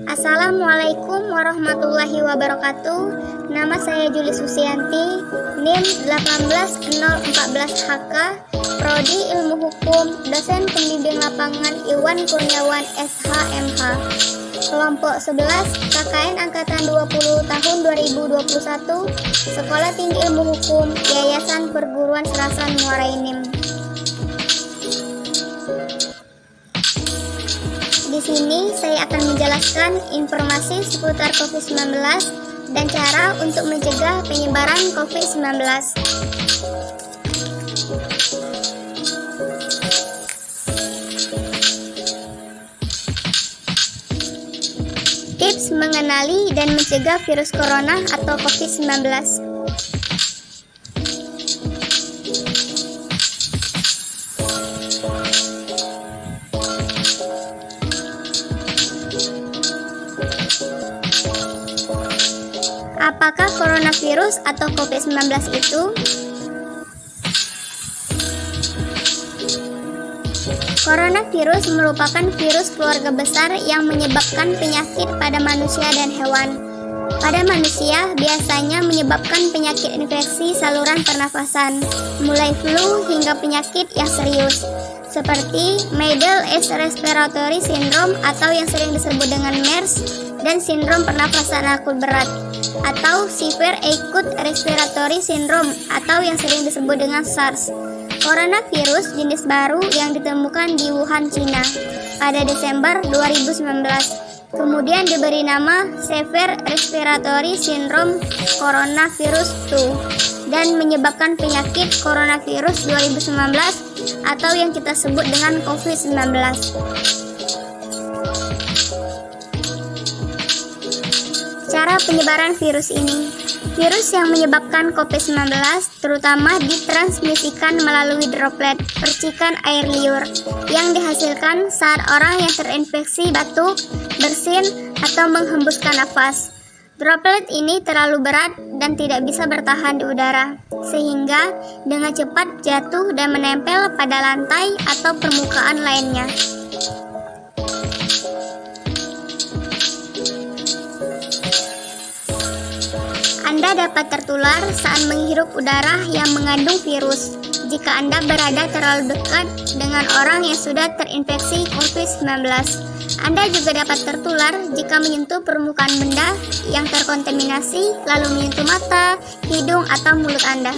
Assalamualaikum warahmatullahi wabarakatuh. Nama saya Juli Susianti, NIM 18014HK, Prodi Ilmu Hukum, dosen pembimbing lapangan Iwan Kurniawan SHMH. Kelompok 11 KKN Angkatan 20 tahun 2021, Sekolah Tinggi Ilmu Hukum, Yayasan Perguruan Serasan Muara Enim. Di sini saya akan menjelaskan informasi seputar COVID-19 dan cara untuk mencegah penyebaran COVID-19. Tips mengenali dan mencegah virus corona atau COVID-19. Apakah coronavirus atau COVID-19 itu? Coronavirus merupakan virus keluarga besar yang menyebabkan penyakit pada manusia dan hewan. Pada manusia, biasanya menyebabkan penyakit infeksi saluran pernafasan, mulai flu hingga penyakit yang serius, seperti Middle East Respiratory Syndrome atau yang sering disebut dengan MERS, dan sindrom pernafasan akut berat, atau Severe Acute Respiratory Syndrome atau yang sering disebut dengan SARS. Coronavirus jenis baru yang ditemukan di Wuhan, Cina pada Desember 2019, kemudian diberi nama Severe Respiratory Syndrome Coronavirus 2 dan menyebabkan penyakit coronavirus 2019 atau yang kita sebut dengan COVID-19. Cara penyebaran virus ini. Virus yang menyebabkan COVID-19 terutama ditransmisikan melalui droplet, percikan air liur, yang dihasilkan saat orang yang terinfeksi batuk, bersin, atau menghembuskan nafas. Droplet ini terlalu berat dan tidak bisa bertahan di udara, sehingga dengan cepat jatuh dan menempel pada lantai atau permukaan lainnya. Anda dapat tertular saat menghirup udara yang mengandung virus jika Anda berada terlalu dekat dengan orang yang sudah terinfeksi COVID-19. Anda juga dapat tertular jika menyentuh permukaan benda yang terkontaminasi lalu menyentuh mata, hidung, atau mulut Anda.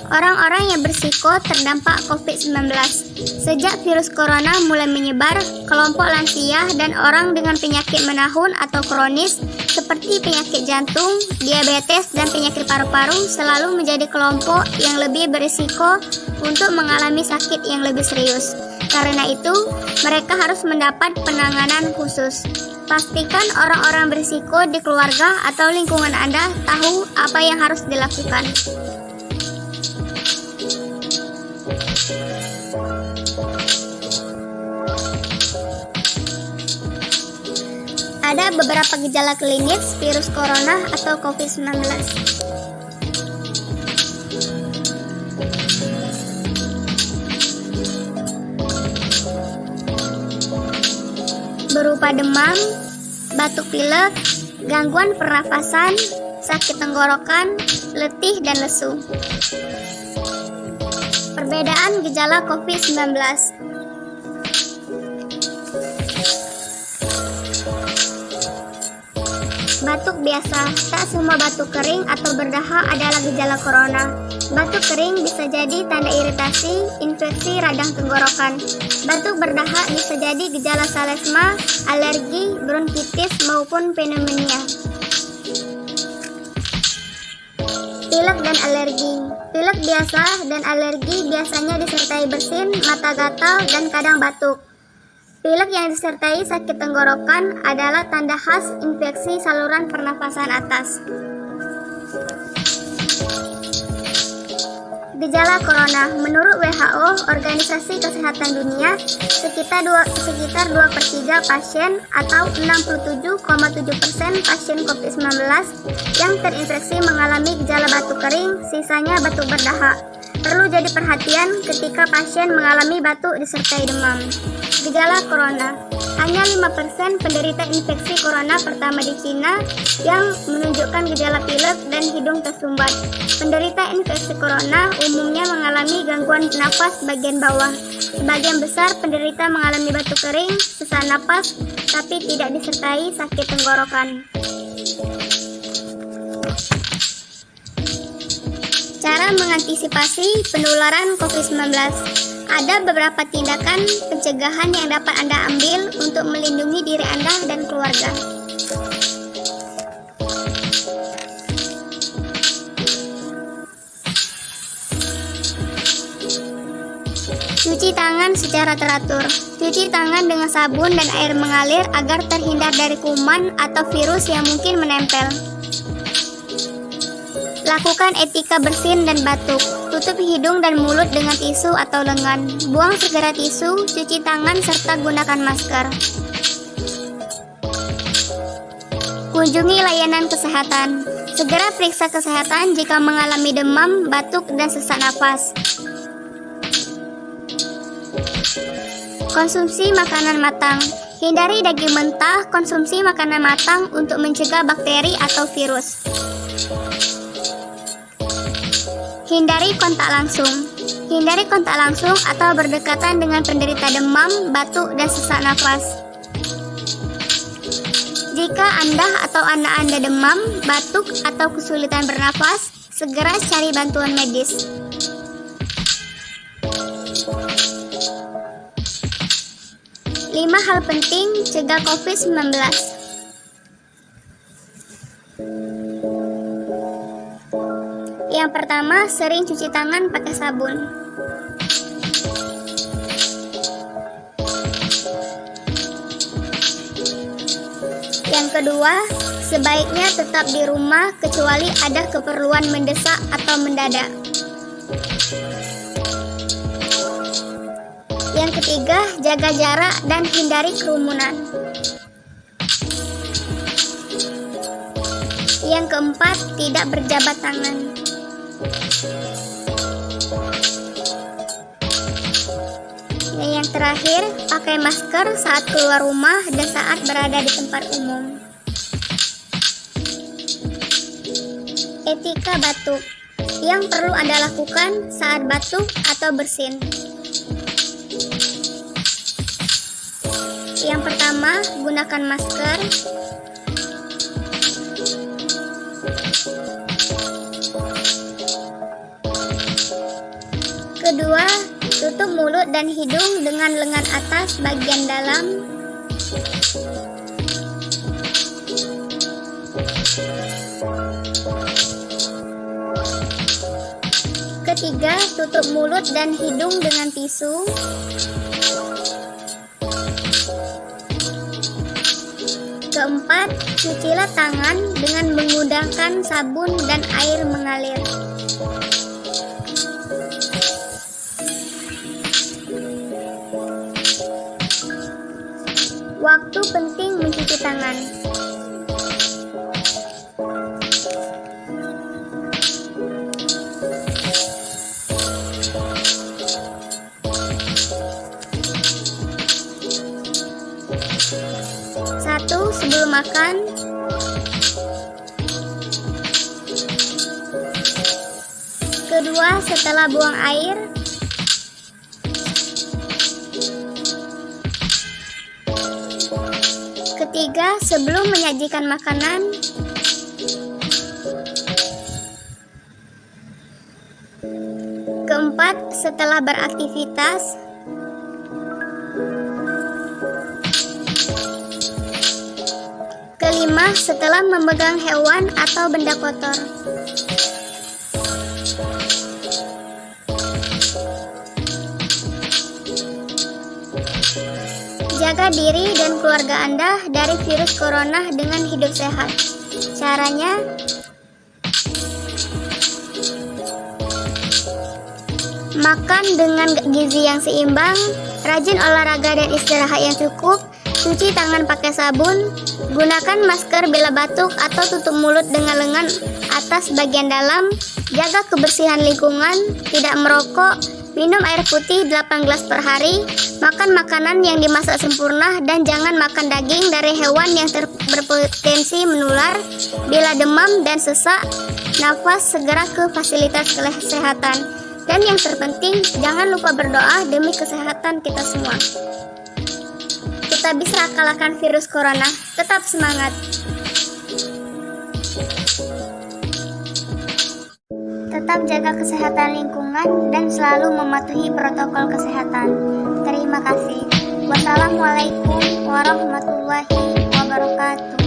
Orang-orang yang berisiko terdampak COVID-19. Sejak virus corona mulai menyebar, kelompok lansia dan orang dengan penyakit menahun atau kronis seperti penyakit jantung, diabetes, dan penyakit paru-paru selalu menjadi kelompok yang lebih berisiko untuk mengalami sakit yang lebih serius. Karena itu, mereka harus mendapat penanganan khusus. Pastikan orang-orang berisiko di keluarga atau lingkungan Anda tahu apa yang harus dilakukan. Ada beberapa gejala klinis virus corona atau COVID-19. Berupa demam, batuk pilek, gangguan pernafasan, sakit tenggorokan, letih, dan lesu. Perbedaan gejala COVID-19. Batuk biasa, tak semua batuk kering atau berdahak adalah gejala corona. Batuk kering bisa jadi tanda iritasi, infeksi radang tenggorokan. Batuk berdahak bisa jadi gejala salesma, alergi, bronkitis, maupun pneumonia. Pilek dan alergi. Pilek biasa dan alergi biasanya disertai bersin, mata gatal, dan kadang batuk. Pilek yang disertai sakit tenggorokan adalah tanda khas infeksi saluran pernafasan atas. Gejala corona. Menurut WHO, Organisasi Kesehatan Dunia, sekitar 2/3 pasien atau 67,7% pasien COVID-19 yang terinfeksi mengalami gejala batuk kering, sisanya batuk berdahak. Perlu jadi perhatian ketika pasien mengalami batuk disertai demam. Gejala corona. Hanya 5% penderita infeksi corona pertama di Cina yang menunjukkan gejala pilek dan hidung tersumbat. Penderita infeksi corona umumnya mengalami gangguan nafas bagian bawah. Sebagian besar penderita mengalami batuk kering, sesak napas, tapi tidak disertai sakit tenggorokan. Cara mengantisipasi penularan COVID-19. Ada beberapa tindakan pencegahan yang dapat Anda ambil untuk melindungi diri Anda dan keluarga. Cuci tangan secara teratur. Cuci tangan dengan sabun dan air mengalir agar terhindar dari kuman atau virus yang mungkin menempel. Lakukan etika bersin dan batuk. Tutup hidung dan mulut dengan tisu atau lengan. Buang segera tisu, cuci tangan, serta gunakan masker. Kunjungi layanan kesehatan. Segera periksa kesehatan jika mengalami demam, batuk, dan sesak nafas. Konsumsi makanan matang. Hindari daging mentah, konsumsi makanan matang untuk mencegah bakteri atau virus. Hindari kontak langsung. Hindari kontak langsung atau berdekatan dengan penderita demam, batuk, dan sesak nafas. Jika Anda atau anak Anda demam, batuk, atau kesulitan bernafas, segera cari bantuan medis. Lima hal penting cegah COVID-19. Yang pertama, sering cuci tangan pakai sabun. Yang kedua, sebaiknya tetap di rumah kecuali ada keperluan mendesak atau mendadak. Yang ketiga, jaga jarak dan hindari kerumunan. Yang keempat, tidak berjabat tangan. Dan yang terakhir, pakai masker saat keluar rumah dan saat berada di tempat umum. Etika batuk. Yang perlu Anda lakukan saat batuk atau bersin. Yang pertama, gunakan masker. Kedua, tutup mulut dan hidung dengan lengan atas bagian dalam. Ketiga, tutup mulut dan hidung dengan tisu. Keempat, cucilah tangan dengan menggunakan sabun dan air mengalir. Waktu penting mencuci tangan. Satu, sebelum makan. Kedua, setelah buang air. Ketiga, sebelum menyajikan makanan. Keempat, setelah beraktivitas. Kelima, setelah memegang hewan atau benda kotor. Jaga diri dan keluarga Anda dari virus corona dengan hidup sehat. Caranya, Makan dengan gizi yang seimbang, rajin olahraga dan istirahat yang cukup, cuci tangan pakai sabun, gunakan masker bila batuk atau tutup mulut dengan lengan atas bagian dalam, jaga kebersihan lingkungan, tidak merokok, minum air putih 8 gelas per hari, makan makanan yang dimasak sempurna, dan jangan makan daging dari hewan yang berpotensi menular. Bila demam dan sesak nafas, segera ke fasilitas kesehatan. Dan yang terpenting, jangan lupa berdoa demi kesehatan kita semua. Kita bisa kalahkan virus corona. Tetap semangat. Tetap jaga kesehatan lingkungan dan selalu mematuhi protokol kesehatan. Terima kasih. Wassalamualaikum warahmatullahi wabarakatuh.